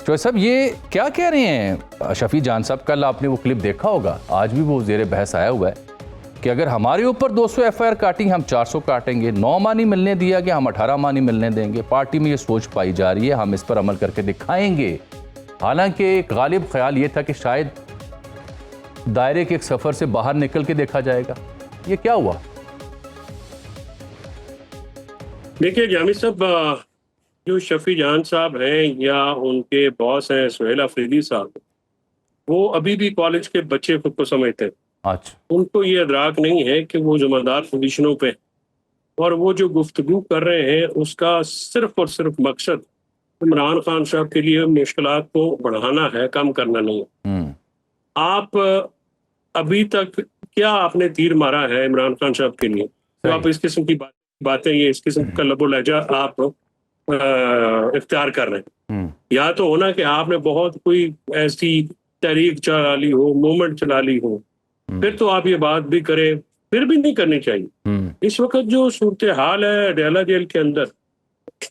तो साहब ये क्या कह रहे हैं शफी जान साहब? कल आपने वो क्लिप देखा होगा, आज भी वो ज़ेरे बहस आया हुआ है कि अगर हमारे ऊपर 200 एफआईआर काटी, हम 400 काटेंगे, 9 माह नहीं मिलने दिया गया, हम 18 माह नहीं मिलने देंगे। पार्टी में ये सोच पाई जा रही है, हम इस पर अमल करके दिखाएंगे। हालांकि एक गालिब ख्याल ये था कि शायद दायरे के एक सफ़र से बाहर निकल के देखा जाएगा। ये क्या हुआ? देखिए जामी साहब, जो शफी जान साहब हैं या उनके बॉस हैं सुहेल अफरीदी साहब, वो अभी भी कॉलेज के बच्चे खुद को समझते हैं। अच्छा, उनको ये अदराक नहीं है कि वो जिम्मेदार पोजीशनों पे, और वो जो गुफ्तगू कर रहे हैं उसका सिर्फ और सिर्फ मकसद इमरान खान साहब के लिए मुश्किलात को बढ़ाना है, कम करना नहीं है। आप अभी तक क्या आपने तीर मारा है इमरान खान साहब के लिए? तो आप इस किस्म की बातें, ये इस किस्म का लबो लहजा आप इख्तियार कर रहे हैं। या तो होना कि आपने बहुत कोई ऐसी तहरीक चला ली हो, मूवमेंट चला ली हो, फिर तो आप ये बात भी करें, फिर भी नहीं करनी चाहिए। इस वक्त जो सूरत हाल है अडयाला जेल के अंदर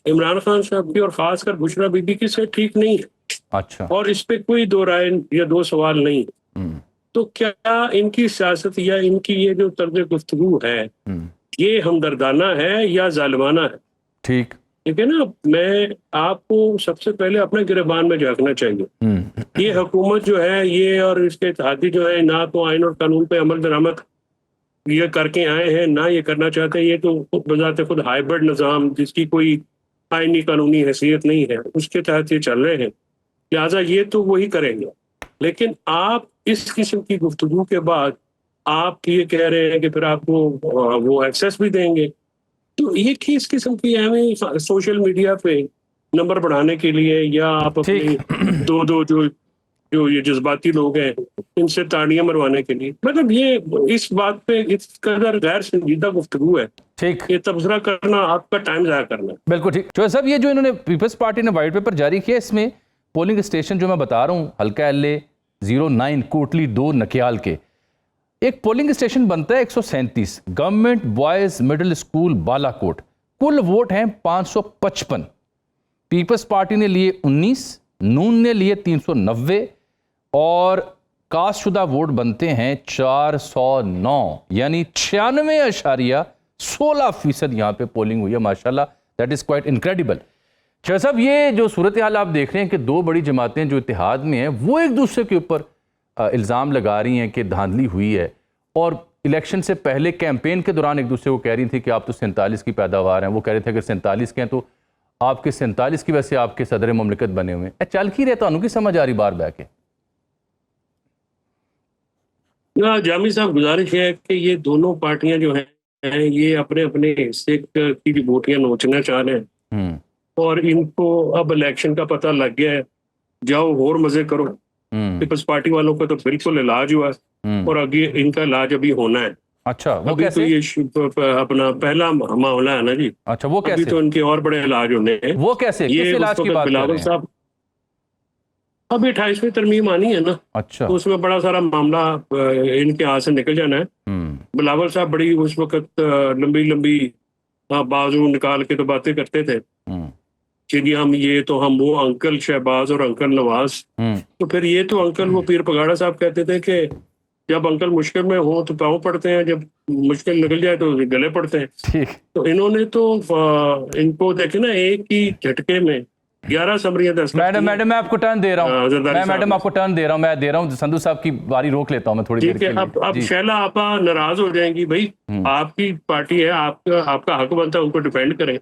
इमरान खान साहब की और खासकर बुशरा बीबी की से ठीक नहीं है। अच्छा, और इस पे कोई दो राय या दो सवाल नहीं। तो क्या इनकी सियासत या इनकी ये जो तर्ज गुफ्तगू है ये हमदर्दाना है या जालिमाना है? ठीक है ना। मैं आपको सबसे पहले अपने गिरबान में झांकना चाहिए। ये हुकूमत जो है ये और इसके इत्तेहादी जो है ना तो आइन और कानून पे अमल दरामद ये करके आए हैं, ना ये करना चाहते हैं। ये तो खुद बजाते खुद हाइब्रिड निज़ाम जिसकी कोई आइनी कानूनी हैसियत नहीं है उसके तहत ये चल रहे हैं, लिहाजा ये तो वही करेंगे। लेकिन आप इस किस्म की गुफ्तगू के बाद आप ये कह रहे हैं कि फिर आपको वो एक्सेस भी देंगे, तो ये किस किस्म की हमें सोशल मीडिया पे नंबर बढ़ाने के लिए या आप अपने दो जो जो ये जज्बाती लोग हैं इनसे ताड़ियां मरवाने के लिए, मतलब ये इस बात पे इस कदर गैर संजीदा गुफ्तगू है। ठीक, ये तबसरा करना आपका टाइम ज़ाया करना है। बिल्कुल ठीक। जो साहब ये जो इन्होंने पीपल्स पार्टी ने व्हाइट पेपर जारी किया, इसमें पोलिंग स्टेशन जो मैं बता रहा हूँ हल्का LA 09 कोटली 2 नकियाल के एक पोलिंग स्टेशन बनता है 137, government boys middle school Balakot. कुल वोट हैं 555। पीपल्स पार्टी ने लिए 19, नून ने लिए 390 और कास्टशुदा वोट बनते हैं 409, यानी 96.16% यहाँ पे पोलिंग हुई है। माशाल्लाह, that is quite incredible. Shah साहब, ये जो सूरत हाल आप देख रहे हैं कि दो बड़ी जमातें जो इत्तेहाद में हैं वो एक दूसरे के ऊपर इल्ज़ाम लगा रही हैं कि धांधली हुई है, और इलेक्शन से पहले कैंपेन के दौरान एक दूसरे को कह रही थी कि आप तो 47 की पैदावार हैं। वो कह रहे थे अगर 47 के हैं तो आपके 47 की वजह से आपके सदर मुमलिकत बने हुए हैं। चल की रहे तो की समझ आ रही बार बह के ना जामी साहब, गुजारिश है कि ये दोनों पार्टियां जो हैं ये अपने अपने हिस्से की बोटियां नोचना चाह रहे हैं, और इनको अब इलेक्शन का पता लग गया है, जाओ और मजे करो। पीपल्स पार्टी वालों का तो बिल्कुल इलाज हुआ है और आगे इनका इलाज अभी होना है। अच्छा, वो अभी कैसे? तो ये अपना पहला मामला है ना जी। अच्छा, वो कैसे? अभी तो इनके और बड़े इलाज होने हैं। वो कैसे? ये किस इलाज की बात कर रहे बिलावल हैं? साहब, अभी 28वीं तरमीम आनी है ना, अच्छा, तो उसमें बड़ा सारा मामला इनके हाथ से निकल जाना है। बिलावल साहब बड़ी उस वक्त लंबी लंबी बाजू निकाल के तो बातें करते थे कि जी हम ये तो हम वो अंकल शहबाज और अंकल नवाज। तो फिर ये तो अंकल वो पीर पगाड़ा साहब कहते थे कि जब अंकल मुश्किल में हो तो पाँव पड़ते हैं, जब मुश्किल निकल जाए तो गले पड़ते हैं। ठीक। तो इन्होंने तो इनको देखे ना एक ही झटके में 11 समरियां दस्तखत। मैडम मैं आपको टर्न दे रहा हूँ। मैडम आपको टर्न दे रहा हूँ, मैं दे रहा हूँ। संधू साहब की बारी रोक लेता हूँ मैं थोड़ी देर के लिए। अब शैला आपा नाराज हो जाएंगी, भाई आपकी पार्टी है, आपका हक बनता है उनको डिफेंड करें।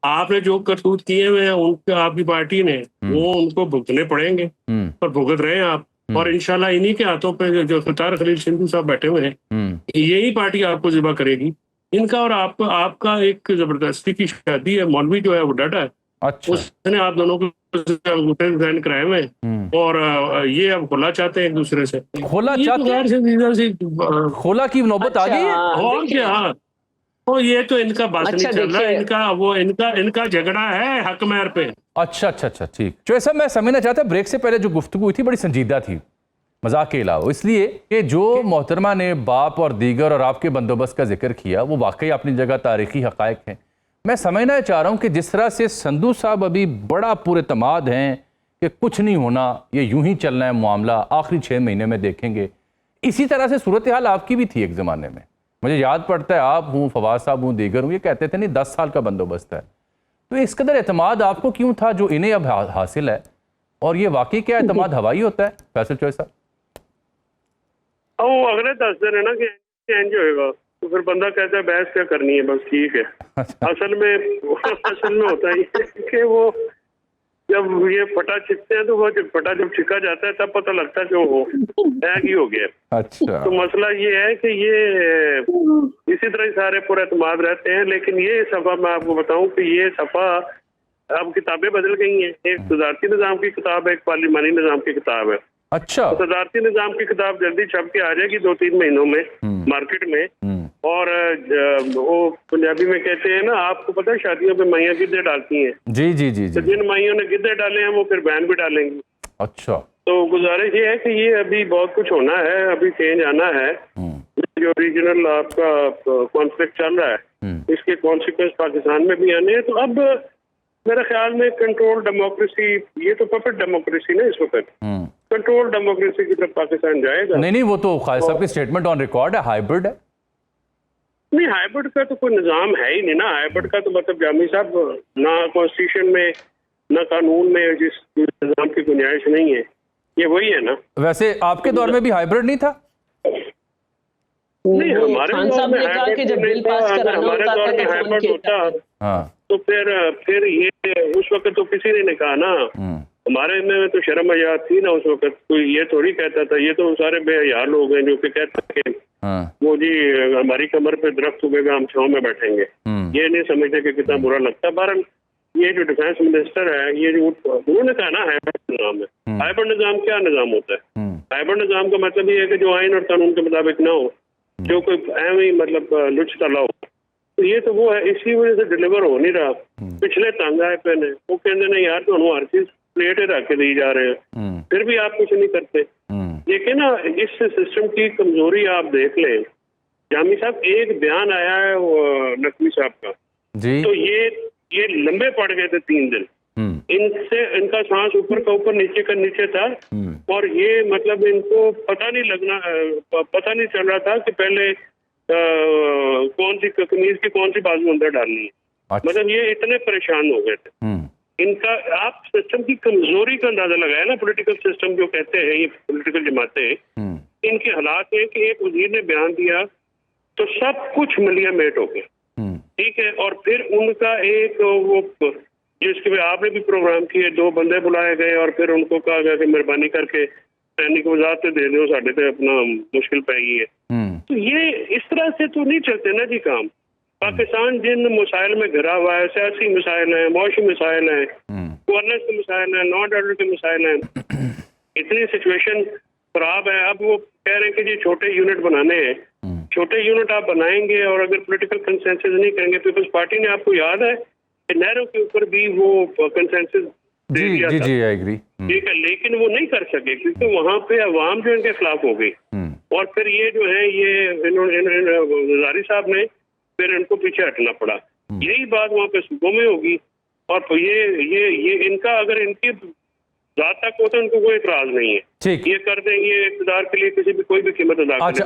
आपने जो करतूत किए हुए हैं उनका आपकी पार्टी ने वो उनको भुगतने पड़ेंगे और भुगत रहे हैं आप। और इंशाल्लाह इन्हीं के हाथों पे जो सत्तार खलील सिंधु साहब बैठे हुए हैं यही पार्टी आपको जिबा करेगी। इनका और आपका एक जबरदस्ती की शादी है, मौलवी जो है वो डटा है। अच्छा, उसने आप दोनों को डिजाइन कराए हुए और ये अब खुला चाहते हैं एक दूसरे से। खुला चाहते हैं? खुला की नौबत आ गई है और क्या? तो ये तो इनका बस नहीं चल रहा, इनका झगड़ा है हक महर पे। अच्छा, ठीक। जो ऐसा मैं समझना चाहता, ब्रेक से पहले जो गुफ्तगू हुई थी बड़ी संजीदा थी, मजाक के अलावा, इसलिए कि जो मोहतरमा ने बाप और दीगर और आपके बंदोबस्त का जिक्र किया वो वाकई अपनी जगह तारीखी हकायक हैं। मैं समझना चाह रहा हूँ कि जिस तरह से संधू साहब अभी बड़ा पुरएतमाद हैं कि कुछ नहीं होना, ये यूं ही चलना है मामला, आखिरी 6 महीने में देखेंगे। इसी तरह से सूरत हाल आपकी भी थी एक ज़माने में। मुझे याद पड़ता है, आप हूँ, फवाद साहब हूँ, दीगर हूँ, ये कहते थे नहीं 10 साल का बंदोबस्त है। तो इस कदर एतमाद आपको क्यों था जो इन्हें अब हासिल है? और ये वाकई क्या एतमाद हवाई होता है फैसल चौधरी साहब? वो अगले 10 दिन है ना कि चेंज होएगा, तो फिर बंदा कहता है बहस क्या करनी है, बस ठीक है। असल में होता है कि वो जब ये फटा छिपते हैं तो वो जब फटा जब छिका जाता है तब पता लगता है कि वो हैंग ही हो गया। अच्छा। तो मसला ये है कि ये इसी तरह सारे पुरएतमाद रहते हैं। लेकिन ये सफ़ा मैं आपको बताऊं कि ये सफ़ा अब किताबें बदल गई हैं। एक सदारती निज़ाम की किताब है, एक पार्लिमानी निज़ाम की किताब है। अच्छा। तो सदारती निज़ाम की किताब जल्दी छप के आ जाएगी 2-3 महीनों में मार्केट में। और वो पंजाबी में कहते हैं ना, आपको पता है शादियों पे माइयाँ गिद्दे डालती हैं। जी जी जी तो जी। जिन माइयों ने गिद्दे डाले हैं वो फिर बहन भी डालेंगी। अच्छा। तो गुजारिश ये है कि ये अभी बहुत कुछ होना है, अभी चेंज आना है। जो रीजनल आपका कॉन्फ्लिक्ट चल रहा है इसके कॉन्सिक्वेंस पाकिस्तान में भी आने हैं। तो अब मेरे ख्याल में कंट्रोल डेमोक्रेसी, ये तो परफेक्ट डेमोक्रेसी ना इस वक्त, कंट्रोल डेमोक्रेसी की तरफ पाकिस्तान जाएगा। नहीं, वो तो खालिद साहब की स्टेटमेंट ऑन रिकॉर्ड है, हाइब्रिड है। नहीं, हाइब्रिड का तो कोई निज़ाम है ही नहीं ना। हाइब्रिड का तो मतलब जामी साहब ना कॉन्स्टिट्यूशन में ना कानून में जिस निज़ाम की गुंजाइश नहीं है, ये वही है ना। वैसे आपके दौर में भी हाइब्रिड नहीं था? नहीं, हमारे खान साहब ने कहा कि जब बिल पास कराना हमारे होता दौर था में तो हाइब्रिड होता हाँ। तो फिर ये उस वक्त तो किसी ने नहीं कहा ना। हमारे में तो शर्म हया थी ना उस वक्त, कोई ये थोड़ी कहता था। ये तो सारे बेहया लोग हैं जो कि कहते हैं वो जी हमारी कमर पे दरख्त उगेगा, हम छांव में बैठेंगे। ये नहीं समझते कि कितना बुरा लगता है। बहरहाल ये जो डिफेंस मिनिस्टर है, ये जो उन्होंने कहा ना हाइब्रिड निज़ाम है। हाइब्रिड निज़ाम क्या निज़ाम होता है? हाइब्रिड निज़ाम का मतलब ये है कि जो आइन और कानून के मुताबिक ना हो, जो कोई एवं ही मतलब लुच तला हो। तो ये तो वो है, इसी वजह से डिलीवर हो नहीं रहा। पिछले तंग आए पे ने वो कहते नहीं यार तो हर चीज प्लेट रख के दी जा रहे हैं, फिर भी आप कुछ नहीं करते। लेकिन ना इस सिस्टम की कमजोरी आप देख लें। जामी साहब एक बयान आया है नकवी साहब का जी। तो ये लंबे पड़ गए थे 3 दिन। इनका सांस ऊपर का ऊपर नीचे का नीचे था। और ये मतलब इनको पता नहीं चल रहा था कि पहले कौन सी कमीज की कौन सी बाजू अंदर डालनी है। अच्छा। मतलब ये इतने परेशान हो गए थे। इनका आप सिस्टम की कमजोरी का अंदाजा लगाया ना। पॉलिटिकल सिस्टम जो कहते हैं ये पॉलिटिकल जमातें, इनके हालात है कि एक वजीर ने बयान दिया तो सब कुछ मिलिया मेट हो गया, ठीक है। और फिर उनका एक वो जिसके पे आपने भी प्रोग्राम किए, 2 बंदे बुलाए गए और फिर उनको कहा गया कि मेहरबानी करके सैनिक वजारत दे दो, साढ़े पे अपना मुश्किल पैगी है। तो ये इस तरह से तो नहीं चलते ना जी काम। पाकिस्तान जिन मसाइल में घिरा हुआ है, सियासी मसाइल हैं, मौशी मसाइल हैं, गवर्नेंस के मसाइल हैं, लॉ एंड ऑर्डर के मसाइल हैं, इतनी सिचुएशन खराब है। अब वो कह रहे हैं कि जी छोटे यूनिट बनाने हैं। छोटे यूनिट आप बनाएंगे और अगर पॉलिटिकल कंसेंसस नहीं करेंगे, पीपल्स पार्टी ने, आपको याद है कि नहरों के ऊपर भी वो कंसेंसस दे दिया था, जी आई एग्री, ठीक है। लेकिन वो नहीं कर सके क्योंकि वहां पे अवाम जो इनके खिलाफ हो गई। और फिर ये जो है ये ज़ारी साहब ने फिर इनको पीछे हटना पड़ा। यही बात वहाँ पे सूबों में होगी। और ये इनका अगर इनकी जात तक हो तो इनको कोई इतराज नहीं है, ये कर देंगे इक़्तिदार के लिए किसी भी कोई भी कीमत अदा करें।